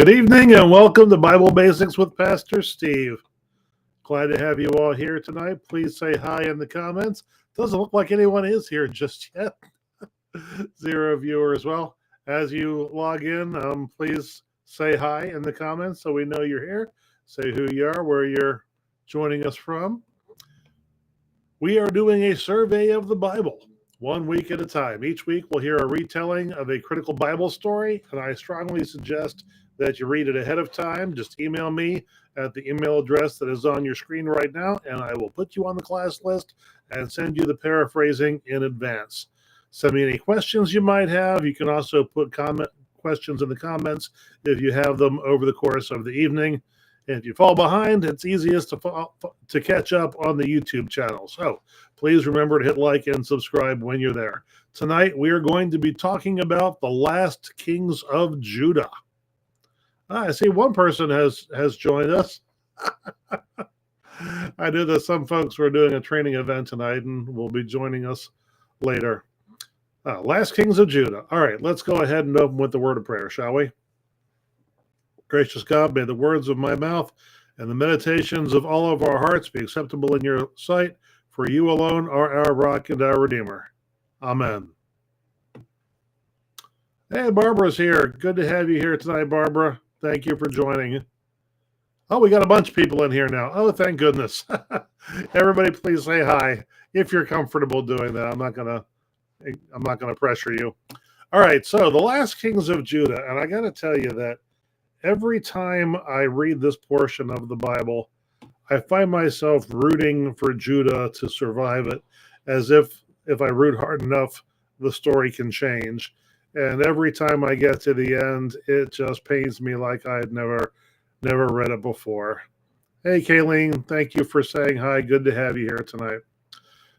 Good evening and welcome to Bible Basics with Pastor Steve. Glad to have you all here tonight. Please say hi in the comments. Doesn't look like anyone is here just yet. 0 viewers. Well, as you log in, please say hi in the comments so we know you're here. Say who you are, where you're joining us from. We are doing a survey of the Bible, 1 week at a time. Each week we'll hear a retelling of a critical Bible story, and I strongly suggest that you read it ahead of time. Just email me at the email address that is on your screen right now, and I will put you on the class list and send you the paraphrasing in advance. Send me any questions you might have. You can also put questions in the comments if you have them over the course of the evening. And if you fall behind, it's easiest to catch up on the YouTube channel. So please remember to hit like and subscribe when you're there. Tonight, we are going to be talking about the last kings of Judah. I see one person has joined us. I knew that some folks were doing a training event tonight and will be joining us later. Last kings of Judah. All right, let's go ahead and open with the word of prayer, shall we? Gracious God, may the words of my mouth and the meditations of all of our hearts be acceptable in your sight, for you alone are our rock and our redeemer. Amen. Hey, Barbara's here. Good to have you here tonight, Barbara. Thank you for joining. Oh, we got a bunch of people in here now. Oh, thank goodness. Everybody please say hi if you're comfortable doing that. I'm not gonna pressure you. All right, so the last kings of Judah, and I gotta tell you that every time I read this portion of the Bible, I find myself rooting for Judah to survive it, as if I root hard enough, the story can change. And every time I get to the end, it just pains me like I had never read it before. Hey, Kayleen, thank you for saying hi. Good to have you here tonight.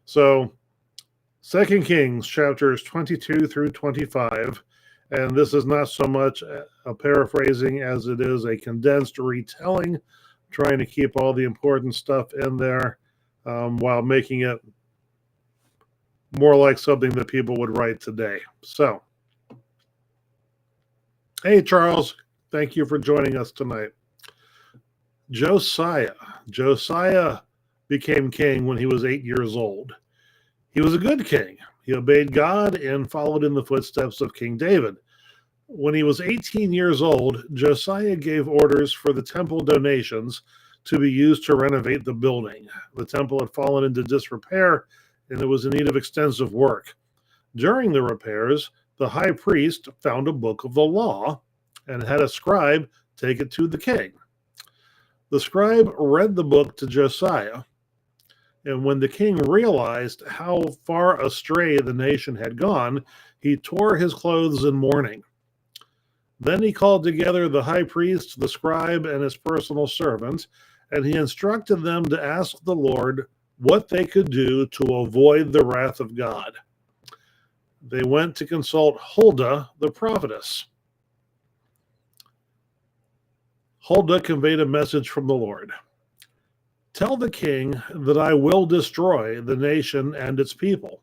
So, 2 Kings, chapters 22 through 25. And this is not so much a paraphrasing as it is a condensed retelling, trying to keep all the important stuff in there while making it more like something that people would write today. So, hey, Charles, thank you for joining us tonight. Josiah became king when he was 8 years old. He was a good king. He obeyed God and followed in the footsteps of King David. When he was 18 years old, Josiah gave orders for the temple donations to be used to renovate the building. The temple had fallen into disrepair, and it was in need of extensive work. During the repairs, the high priest found a book of the law and had a scribe take it to the king. The scribe read the book to Josiah, and when the king realized how far astray the nation had gone, he tore his clothes in mourning. Then he called together the high priest, the scribe, and his personal servant, and he instructed them to ask the Lord what they could do to avoid the wrath of God. They went to consult Huldah, the prophetess. Huldah conveyed a message from the Lord. Tell the king that I will destroy the nation and its people.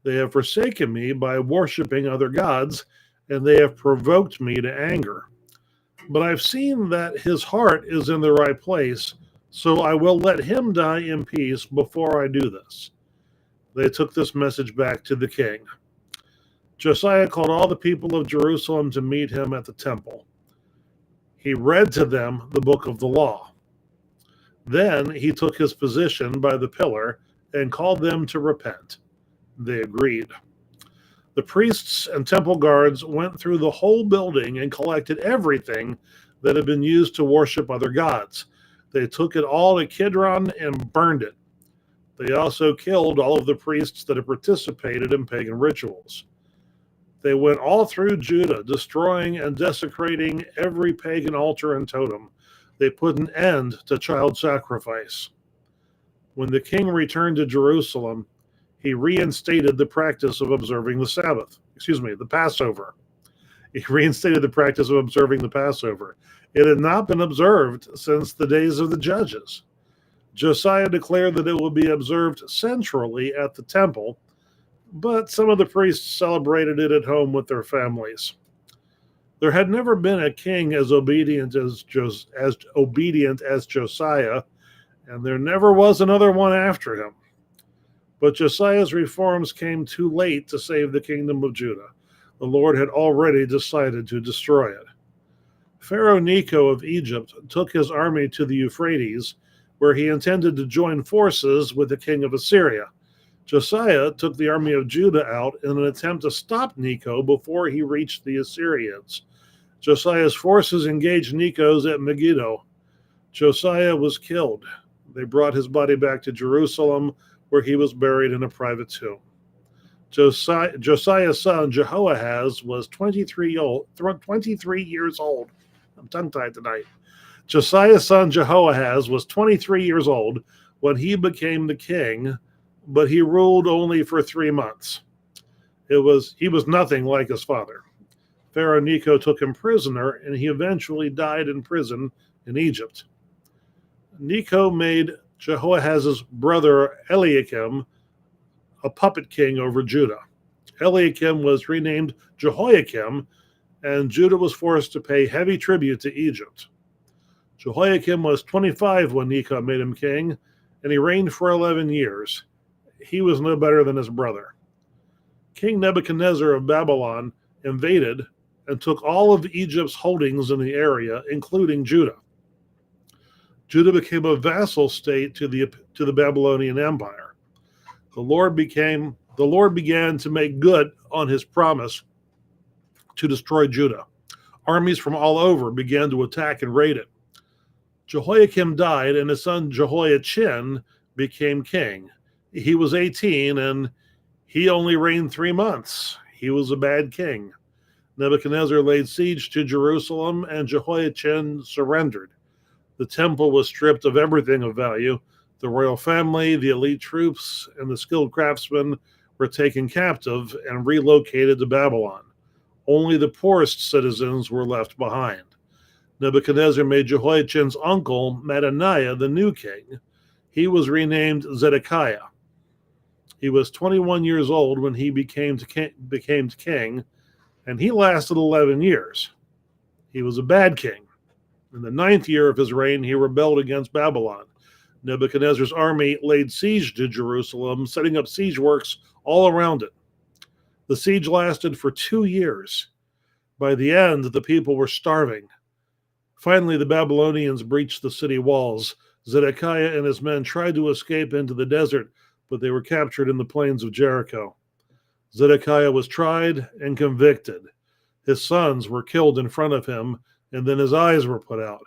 They have forsaken me by worshiping other gods, and they have provoked me to anger. But I've seen that his heart is in the right place, so I will let him die in peace before I do this. They took this message back to the king. Josiah called all the people of Jerusalem to meet him at the temple. He read to them the book of the law. Then he took his position by the pillar and called them to repent. They agreed. The priests and temple guards went through the whole building and collected everything that had been used to worship other gods. They took it all to Kidron and burned it. They also killed all of the priests that had participated in pagan rituals. They went all through Judah, destroying and desecrating every pagan altar and totem. They put an end to child sacrifice. When the king returned to Jerusalem, he reinstated the practice of observing the Passover. He reinstated the practice of observing the Passover. It had not been observed since the days of the judges. Josiah declared that it would be observed centrally at the temple, but some of the priests celebrated it at home with their families. There had never been a king as obedient as Josiah, and there never was another one after him. But Josiah's reforms came too late to save the kingdom of Judah. The Lord had already decided to destroy it. Pharaoh Necho of Egypt took his army to the Euphrates, where he intended to join forces with the king of Assyria. Josiah took the army of Judah out in an attempt to stop Necho before he reached the Assyrians. Josiah's forces engaged Necho's at Megiddo. Josiah was killed. They brought his body back to Jerusalem, where he was buried in a private tomb. Josiah's son Jehoahaz was 23 years old. I'm tongue-tied tonight. Josiah's son Jehoahaz was 23 years old when he became the king, but he ruled only for 3 months. He was nothing like his father. Pharaoh Necho took him prisoner, and he eventually died in prison in Egypt. Necho made Jehoahaz's brother Eliakim a puppet king over Judah. Eliakim was renamed Jehoiakim, and Judah was forced to pay heavy tribute to Egypt. Jehoiakim was 25 when Necho made him king, and he reigned for 11 years. He was no better than his brother. King Nebuchadnezzar of Babylon invaded and took all of Egypt's holdings in the area, including Judah. Judah became a vassal state to the Babylonian Empire. The Lord began to make good on his promise to destroy Judah. Armies from all over began to attack and raid it. Jehoiakim died, and his son Jehoiachin became king. He was 18, and he only reigned 3 months. He was a bad king. Nebuchadnezzar laid siege to Jerusalem, and Jehoiachin surrendered. The temple was stripped of everything of value. The royal family, the elite troops, and the skilled craftsmen were taken captive and relocated to Babylon. Only the poorest citizens were left behind. Nebuchadnezzar made Jehoiachin's uncle, Mattaniah, the new king. He was renamed Zedekiah. He was 21 years old when he became king, and he lasted 11 years. He was a bad king. In the 9th year of his reign, he rebelled against Babylon. Nebuchadnezzar's army laid siege to Jerusalem, setting up siege works all around it. The siege lasted for 2 years. By the end, the people were starving. Finally, the Babylonians breached the city walls. Zedekiah and his men tried to escape into the desert, but they were captured in the plains of Jericho. Zedekiah was tried and convicted. His sons were killed in front of him, and then his eyes were put out.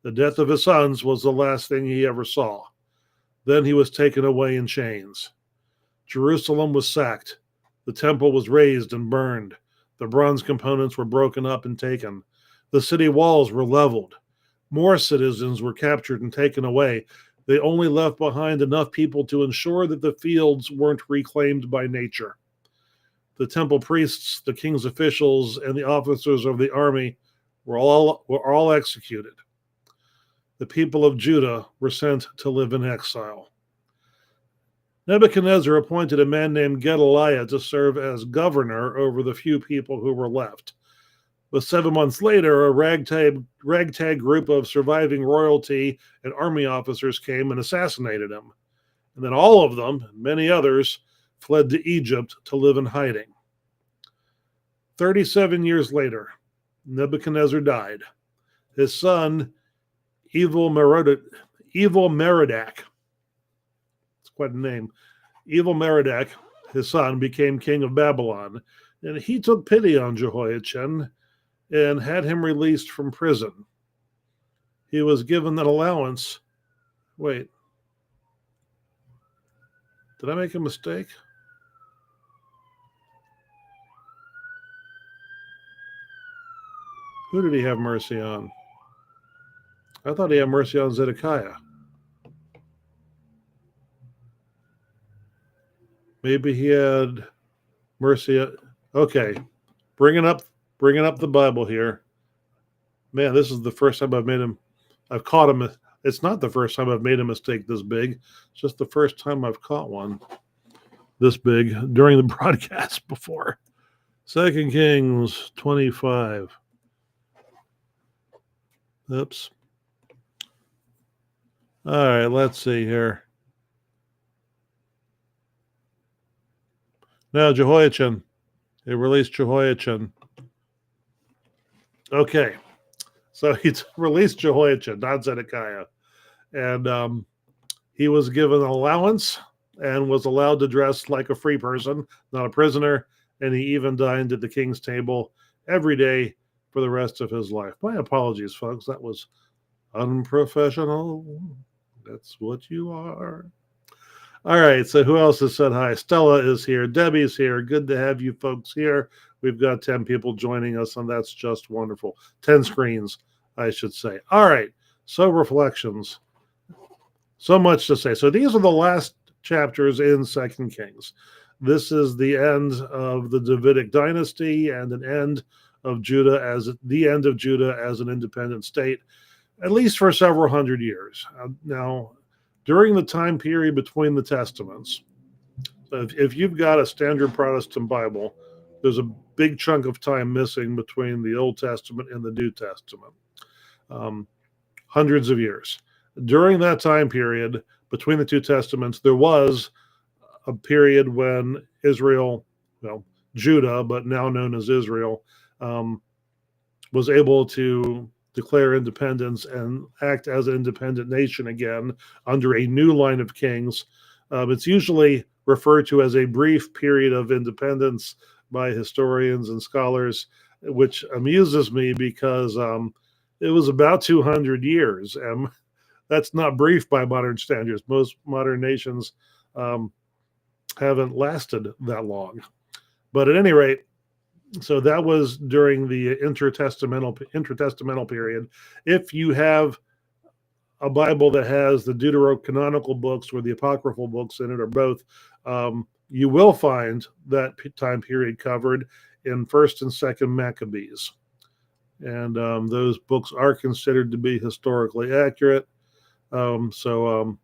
The death of his sons was the last thing he ever saw. Then he was taken away in chains. Jerusalem was sacked. The temple was razed and burned. The bronze components were broken up and taken. The city walls were leveled. More citizens were captured and taken away. They only left behind enough people to ensure that the fields weren't reclaimed by nature. The temple priests, the king's officials, and the officers of the army were all executed. The people of Judah were sent to live in exile. Nebuchadnezzar appointed a man named Gedaliah to serve as governor over the few people who were left. But 7 months later, a ragtag group of surviving royalty and army officers came and assassinated him. And then all of them, and many others, fled to Egypt to live in hiding. 37 years later, Nebuchadnezzar died. His son, Evil Merodach, it's quite a name, Evil Merodach, his son, became king of Babylon, and he took pity on Jehoiachin and had him released from prison. He was given an allowance. Wait, did I make a mistake? Who did he have mercy on? I thought he had mercy on Zedekiah. Maybe he had mercy. Okay, bringing up the Bible here. Man, this is the first time I've caught him. It's not the first time I've made a mistake this big. It's just the first time I've caught one this big during the broadcast before. 2 Kings 25. Oops. All right, let's see here. No, Jehoiachin. They released Jehoiachin. Okay, so he released Jehoiachin, not Zedekiah. And he was given an allowance and was allowed to dress like a free person, not a prisoner. And he even dined at the king's table every day for the rest of his life. My apologies, folks. That was unprofessional. That's what you are. All right. So who else has said hi? Stella is here. Debbie's here. Good to have you folks here. We've got 10 people joining us, and that's just wonderful. 10 screens, I should say. All right. So reflections. So much to say. So these are the last chapters in Second Kings. This is the end of the Davidic dynasty and an end of Judah as the end of Judah as an independent state, at least for several hundred years. Now, during the time period between the Testaments, so if you've got a standard Protestant Bible, there's a big chunk of time missing between the Old Testament and the New Testament. Hundreds of years. During that time period, between the two testaments, there was a period when Israel, well, Judah, but now known as Israel, was able to declare independence and act as an independent nation again under a new line of kings. It's usually referred to as a brief period of independence by historians and scholars, which amuses me because it was about 200 years. And that's not brief by modern standards. Most modern nations haven't lasted that long. But at any rate, so that was during the intertestamental period. If you have a Bible that has the deuterocanonical books or the apocryphal books in it, or both, you will find that time period covered in First and Second Maccabees, and those books are considered to be historically accurate. So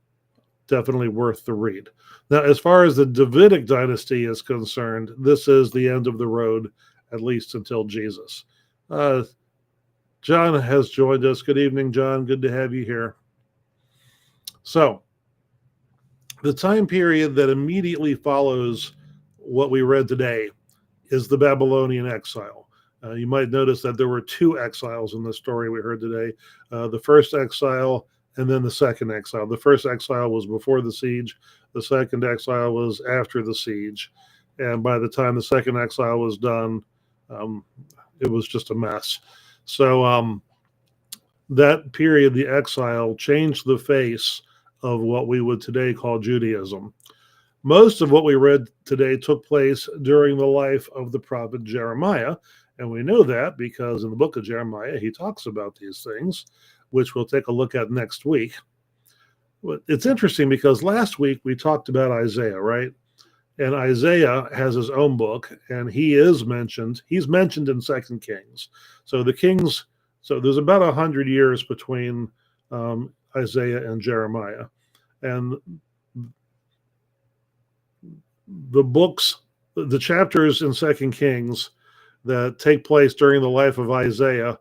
definitely worth the read. Now, as far as the Davidic dynasty is concerned, this is the end of the road, at least until Jesus. John has joined us. Good evening, John. Good to have you here. So, the time period that immediately follows what we read today is the Babylonian exile. You might notice that there were two exiles in the story we heard today. The first exile and then the second exile. The first exile was before the siege. The second exile was after the siege. And by the time the second exile was done, it was just a mess. So that period, the exile, changed the face of what we would today call Judaism. Most of what we read today took place during the life of the prophet Jeremiah. And we know that because in the book of Jeremiah, he talks about these things, which we'll take a look at next week. It's interesting because last week we talked about Isaiah, right? And Isaiah has his own book, and he's mentioned in Second Kings. So there's about 100 years between Isaiah and Jeremiah. And the chapters in Second Kings that take place during the life of Isaiah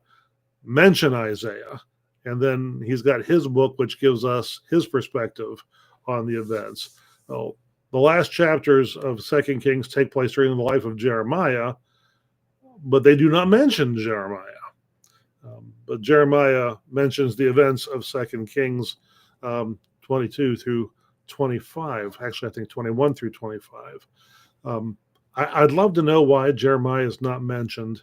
mention Isaiah. And then he's got his book, which gives us his perspective on the events. The last chapters of Second Kings take place during the life of Jeremiah, but they do not mention Jeremiah. But Jeremiah mentions the events of Second Kings 22 through 25. Actually, I think 21 through 25. I'd love to know why Jeremiah is not mentioned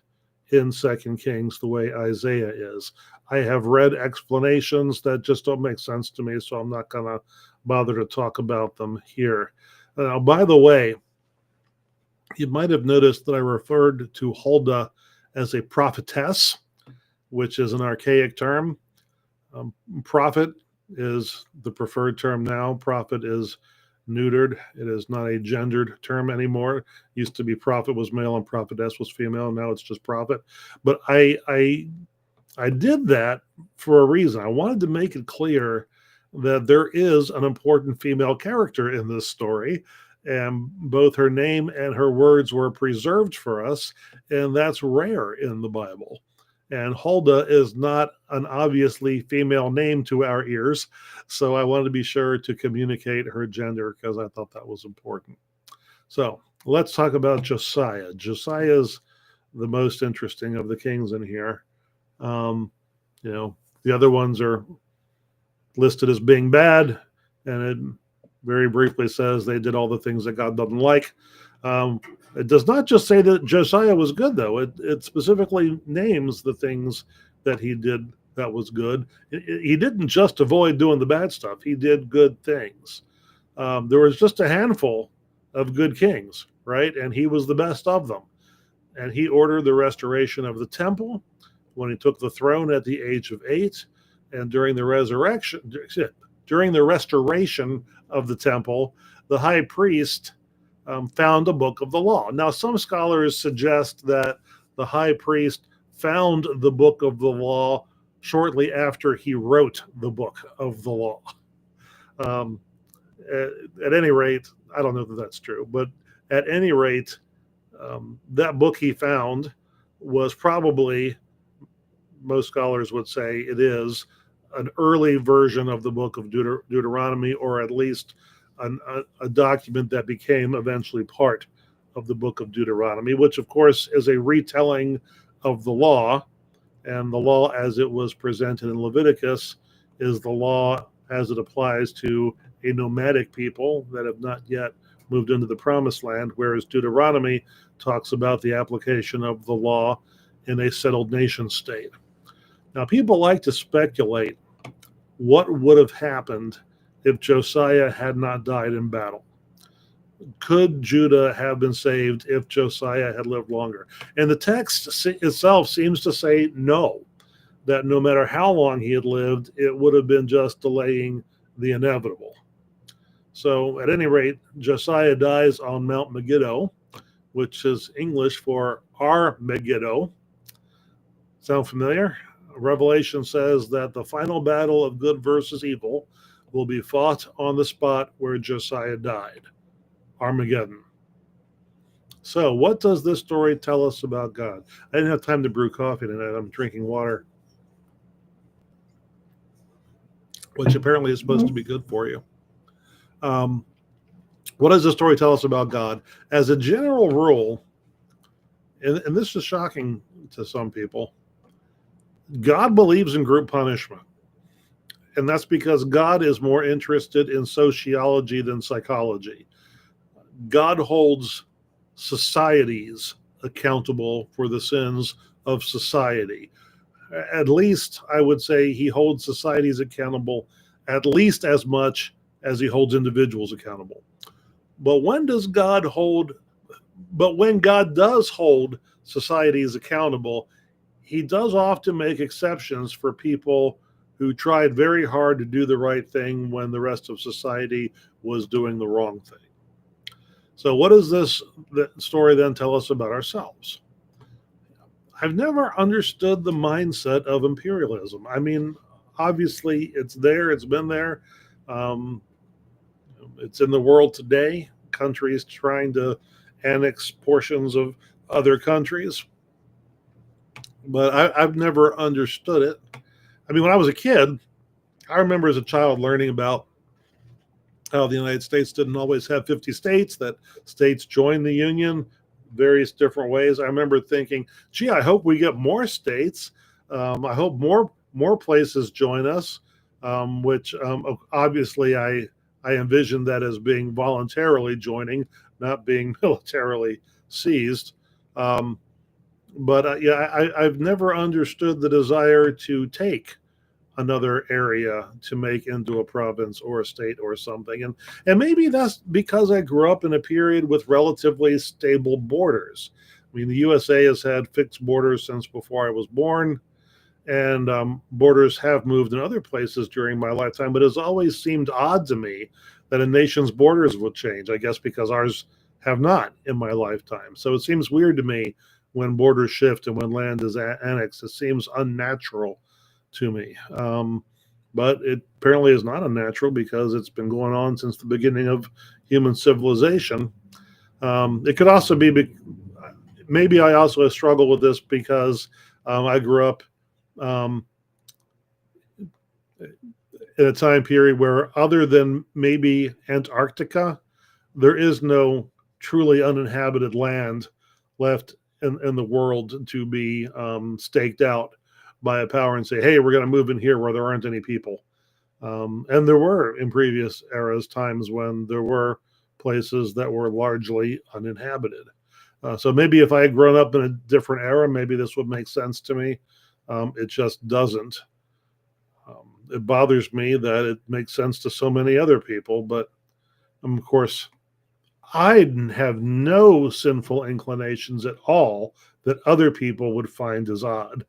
in Second Kings the way Isaiah is. I have read explanations that just don't make sense to me, so I'm not going to bother to talk about them here. Now, by the way, you might have noticed that I referred to Huldah as a prophetess, which is an archaic term. Prophet is the preferred term now. Prophet is neutered. It is not a gendered term anymore. It used to be prophet was male and prophetess was female. Now it's just prophet. But I did that for a reason. I wanted to make it clear that there is an important female character in this story, and both her name and her words were preserved for us, and that's rare in the Bible. And Huldah is not an obviously female name to our ears. So I wanted to be sure to communicate her gender because I thought that was important. So let's talk about Josiah. Josiah is the most interesting of the kings in here. You know, the other ones are listed as being bad, and it very briefly says they did all the things that God doesn't like. It does not just say that Josiah was good, though. It specifically names the things that he did that was good. He didn't just avoid doing the bad stuff. He did good things. There was just a handful of good kings, right? And he was the best of them. And he ordered the restoration of the temple when he took the throne at the age of 8. And during the restoration of the temple, the high priest found a book of the law. Now, some scholars suggest that the high priest found the book of the law shortly after he wrote the book of the law. At any rate, I don't know that that's true, but at any rate, that book he found was probably, most scholars would say it is, an early version of the book of Deuteronomy, or at least a document that became eventually part of the book of Deuteronomy, which of course is a retelling of the law. And the law as it was presented in Leviticus is the law as it applies to a nomadic people that have not yet moved into the promised land, whereas Deuteronomy talks about the application of the law in a settled nation state. Now, people like to speculate what would have happened if Josiah had not died in battle. Could Judah have been saved if Josiah had lived longer? And the text itself seems to say no, that no matter how long he had lived, it would have been just delaying the inevitable. So at any rate, Josiah dies on Mount Megiddo, which is English for our Megiddo. Sound familiar? Revelation says that the final battle of good versus evil will be fought on the spot where Josiah died, Armageddon. So what does this story tell us about God? I didn't have time to brew coffee tonight. I'm drinking water, which apparently is supposed to be good for you. What does the story tell us about God? As a general rule, and this is shocking to some people, God believes in group punishment. And that's because God is more interested in sociology than psychology. God holds societies accountable for the sins of society. At least, I would say, he holds societies accountable at least as much as he holds individuals accountable. But when God does hold societies accountable, he does often make exceptions for people who tried very hard to do the right thing when the rest of society was doing the wrong thing. So what does this story then tell us about ourselves? I've never understood the mindset of imperialism. I mean, obviously it's there, it's been there. It's in the world today, countries trying to annex portions of other countries. But I've never understood it. I mean, when I was a kid, I remember as a child learning about how the United States didn't always have 50 states, that states joined the Union various different ways. I remember thinking, gee, I hope we get more states. I hope more places join us, which obviously I envisioned that as being voluntarily joining, not being militarily seized. But I've never understood the desire to take another area to make into a province or a state or something. And maybe that's because I grew up in a period with relatively stable borders. I mean, the USA has had fixed borders since before I was born, and borders have moved in other places during my lifetime, but it's always seemed odd to me that a nation's borders would change, I guess because ours have not in my lifetime. So it seems weird to me when borders shift and when land is annexed. It seems unnatural to me. But it apparently is not unnatural because it's been going on since the beginning of human civilization. It could also be, maybe I also struggle with this because I grew up um, in a time period where, other than maybe Antarctica, there is no truly uninhabited land left in the world to be staked out by a power and say, hey, we're going to move in here where there aren't any people. And there were, in previous eras, times when there were places that were largely uninhabited. So maybe if I had grown up in a different era, maybe this would make sense to me. It just doesn't. It bothers me that it makes sense to so many other people, but of course, I have no sinful inclinations at all that other people would find as odd.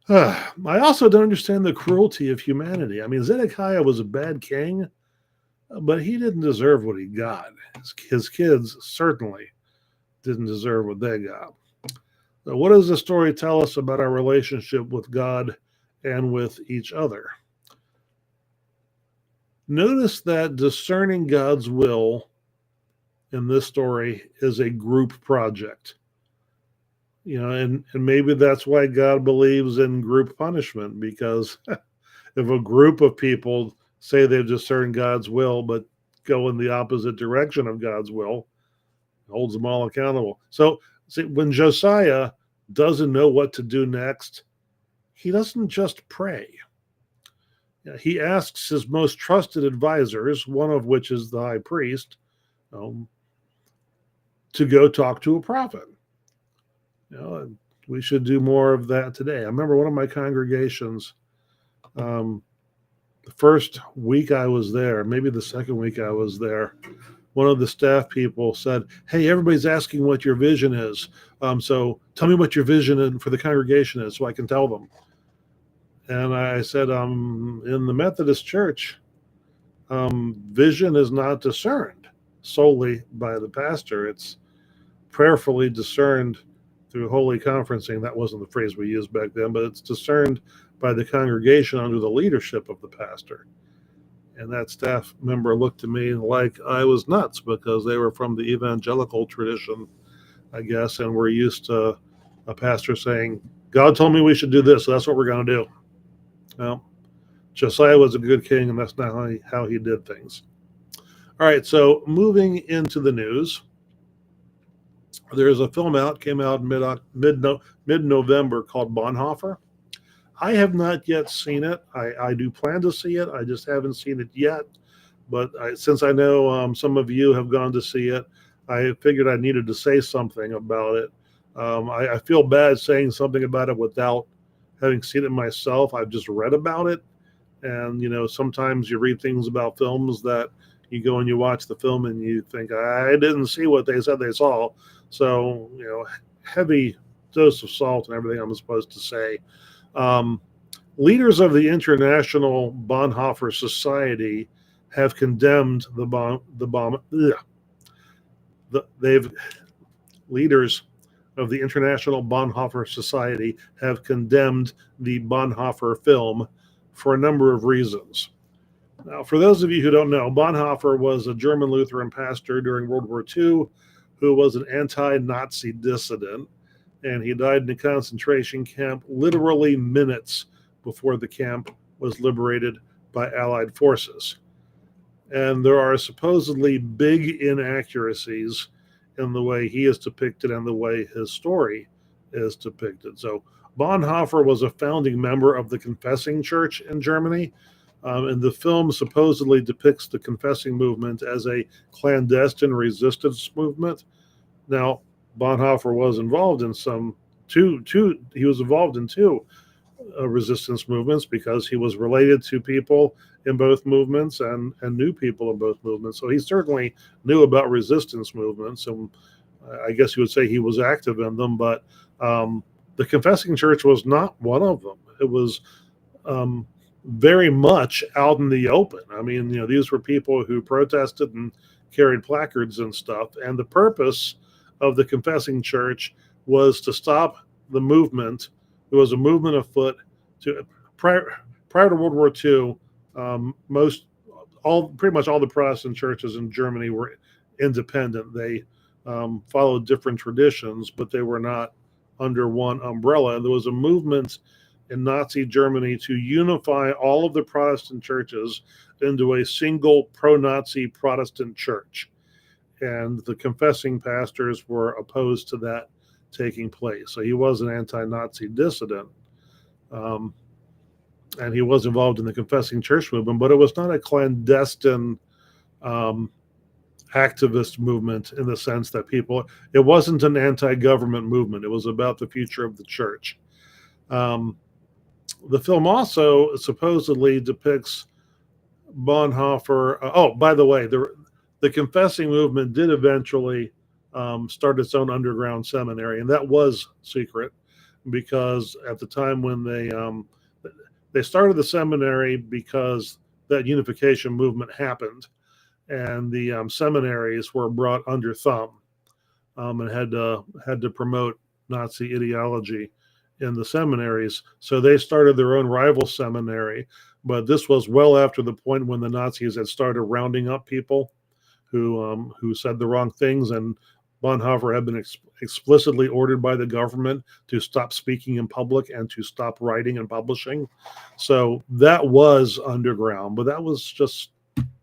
I also don't understand the cruelty of humanity. I mean, Zedekiah was a bad king, but he didn't deserve what he got. His kids certainly didn't deserve what they got. So what does the story tell us about our relationship with God and with each other? Notice that discerning God's will in this story is a group project. And maybe that's why God believes in group punishment, because if a group of people say they've discerned God's will but go in the opposite direction of God's will, it holds them all accountable. So see, when Josiah doesn't know what to do next, he doesn't just pray. He asks his most trusted advisors, one of which is the high priest, to go talk to a prophet. We should do more of that today. I remember one of my congregations, the first week I was there, maybe the second week I was there, one of the staff people said, hey, everybody's asking what your vision is. So tell me what your vision for the congregation is so I can tell them. And I said, in the Methodist Church, vision is not discerned solely by the pastor. It's prayerfully discerned through holy conferencing. That wasn't the phrase we used back then, but it's discerned by the congregation under the leadership of the pastor. And that staff member looked at me like I was nuts, because they were from the evangelical tradition, I guess, and we're used to a pastor saying, God told me we should do this, so that's what we're going to do. Well, Josiah was a good king, and that's not how he did things. All right, so moving into the news, there's a film came out mid-November called Bonhoeffer. I have not yet seen it. I do plan to see it. I just haven't seen it yet. But since I know some of you have gone to see it, I figured I needed to say something about it. I feel bad saying something about it without having seen it myself. I've just read about it. And, sometimes you read things about films that you go and you watch the film and you think, I didn't see what they said they saw. So, heavy dose of salt and everything I'm supposed to say. Leaders of the International Bonhoeffer Society have condemned leaders of the International Bonhoeffer Society have condemned the Bonhoeffer film for a number of reasons. Now, for those of you who don't know, Bonhoeffer was a German Lutheran pastor during World War II who was an anti-Nazi dissident, and he died in a concentration camp literally minutes before the camp was liberated by Allied forces. And there are supposedly big inaccuracies in the way he is depicted and the way his story is depicted. So Bonhoeffer was a founding member of the Confessing Church in Germany, and the film supposedly depicts the confessing movement as a clandestine resistance movement. Now, Bonhoeffer was involved in he was involved in two resistance movements, because he was related to people in both movements and knew people in both movements. So he certainly knew about resistance movements, and I guess you would say he was active in them, but the Confessing Church was not one of them. It was very much out in the open. I mean, these were people who protested and carried placards and stuff, and the purpose of the Confessing Church was to stop the movement. There was a movement afoot prior to World War II. Pretty much all the Protestant churches in Germany were independent. They followed different traditions, but they were not under one umbrella. And there was a movement in Nazi Germany to unify all of the Protestant churches into a single pro-Nazi Protestant church. And the confessing pastors were opposed to that taking place. So he was an anti-Nazi dissident. And he was involved in the confessing church movement, but it was not a clandestine activist movement in the sense that it wasn't an anti-government movement. It was about the future of the church. The film also supposedly depicts Bonhoeffer. By the way, the confessing movement did eventually start its own underground seminary, and that was secret because at the time when they started the seminary because that unification movement happened, and the seminaries were brought under thumb and had to promote Nazi ideology in the seminaries. So they started their own rival seminary, but this was well after the point when the Nazis had started rounding up people who said the wrong things, and Bonhoeffer had been explicitly ordered by the government to stop speaking in public and to stop writing and publishing. So that was underground, but that was just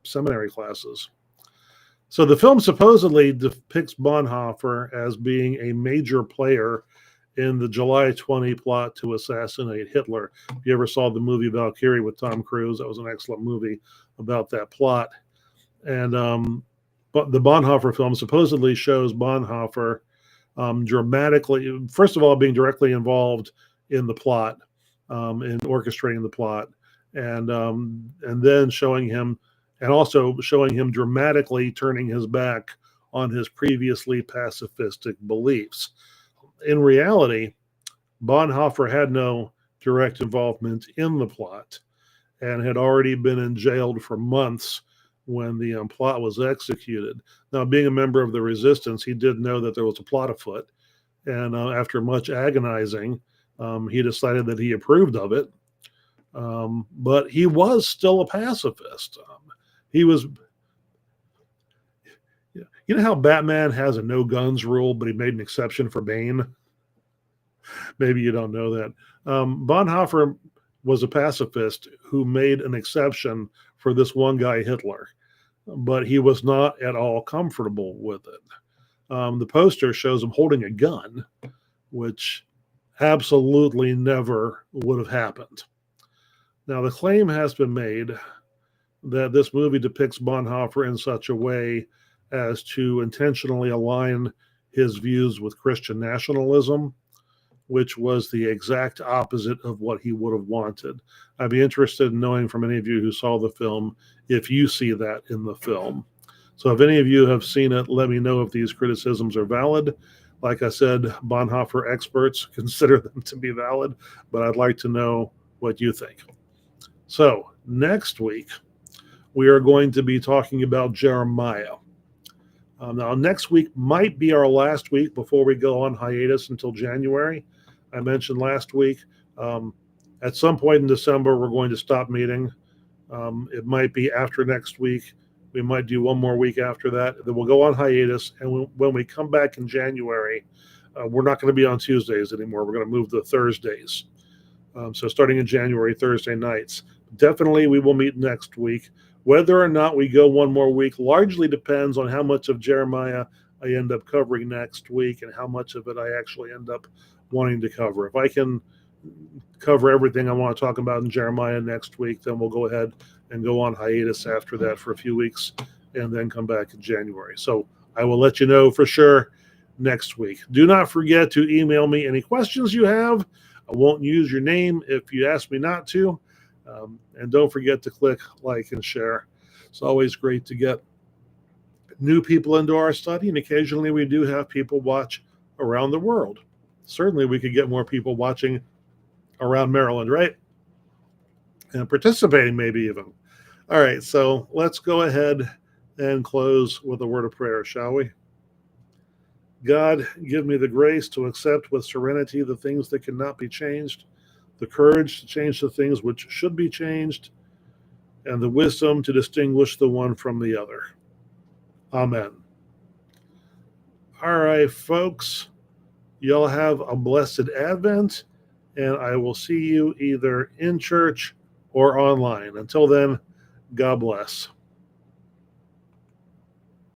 seminary classes. So the film supposedly depicts Bonhoeffer as being a major player in the July 20 plot to assassinate Hitler. If you ever saw the movie Valkyrie with Tom Cruise, that was an excellent movie about that plot. And but the Bonhoeffer film supposedly shows Bonhoeffer dramatically, first of all, being directly involved in the plot, in orchestrating the plot, and then showing him, and also showing him dramatically turning his back on his previously pacifistic beliefs. In reality, Bonhoeffer had no direct involvement in the plot and had already been jailed for months when the plot was executed. Now, being a member of the resistance, he did know that there was a plot afoot. And after much agonizing, he decided that he approved of it. But he was still a pacifist. He was, you know how Batman has a no guns rule, but he made an exception for Bane? Maybe you don't know that. Bonhoeffer was a pacifist who made an exception for this one guy, Hitler, but he was not at all comfortable with it. The poster shows him holding a gun, which absolutely never would have happened. Now, the claim has been made that this movie depicts Bonhoeffer in such a way as to intentionally align his views with Christian nationalism, which was the exact opposite of what he would have wanted. I'd be interested in knowing from any of you who saw the film if you see that in the film. So if any of you have seen it, let me know if these criticisms are valid. Like I said, Bonhoeffer experts consider them to be valid, but I'd like to know what you think. So next week, we are going to be talking about Jeremiah. Now, next week might be our last week before we go on hiatus until January. I mentioned last week, at some point in December, we're going to stop meeting. It might be after next week. We might do one more week after that. Then we'll go on hiatus. And when we come back in January, we're not going to be on Tuesdays anymore. We're going to move to Thursdays. So starting in January, Thursday nights. Definitely we will meet next week. Whether or not we go one more week largely depends on how much of Jeremiah I end up covering next week and how much of it I actually end up wanting to cover. If I can cover everything I want to talk about in Jeremiah next week, then we'll go ahead and go on hiatus after that for a few weeks and then come back in January. So I will let you know for sure next week. Do not forget to email me any questions you have. I won't use your name if you ask me not to. And don't forget to click like and share. It's always great to get new people into our study, and occasionally we do have people watch around the world. Certainly we could get more people watching around Maryland, right? And participating maybe even. All right, so let's go ahead and close with a word of prayer, shall we? God, give me the grace to accept with serenity the things that cannot be changed, the courage to change the things which should be changed, and the wisdom to distinguish the one from the other. Amen. All right, folks, y'all have a blessed Advent, and I will see you either in church or online. Until then, God bless.